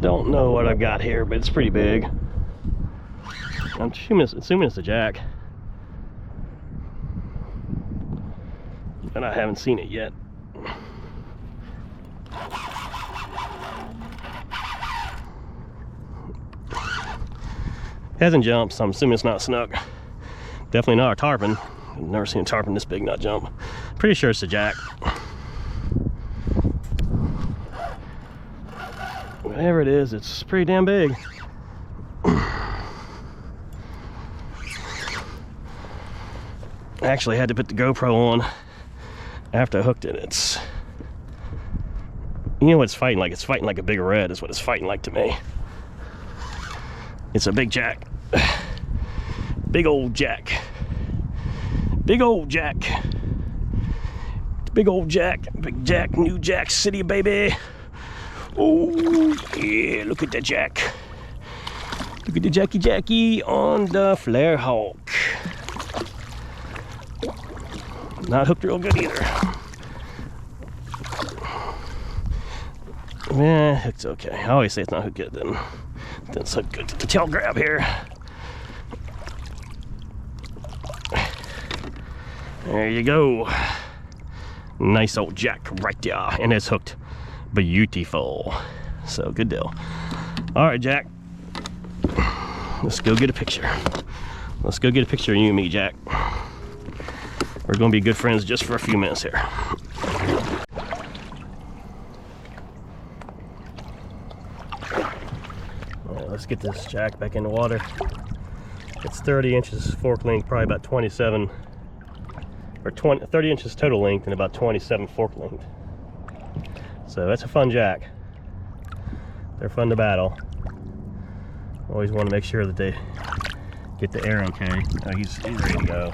Don't know what I've got here, but it's pretty big. I'm assuming it's a jack, but I haven't seen it yet. Hasn't jumped, so I'm assuming it's not a snook. Definitely not a tarpon. I've never seen a tarpon this big not jump. Pretty sure it's a jack. Whatever it is, it's pretty damn big. I actually had to put the GoPro on after I hooked it. You know what it's fighting like? It's fighting like a big red is what it's fighting like to me. It's a big jack. Big old jack. Big old jack. Big old jack. Big jack. New Jack City, baby. Oh, yeah. Look at the jack. Look at the Jackie on the flare hawk. Not hooked real good either. Yeah, it's okay. I always say it's not hooked good, then it's hooked good. The tail grab here. There you go. Nice old jack right there, and it's hooked beautiful. So good deal. All right, Jack. Let's go get a picture. Let's go get a picture of you and me, Jack. We're gonna be good friends just for a few minutes here. All right, let's get this jack back in the water. It's 30 inches fork length, probably about 27, or 30 inches total length and about 27 fork length. So that's a fun jack. They're fun to battle. Always want to make sure that they get the air okay. Oh, he's ready to go.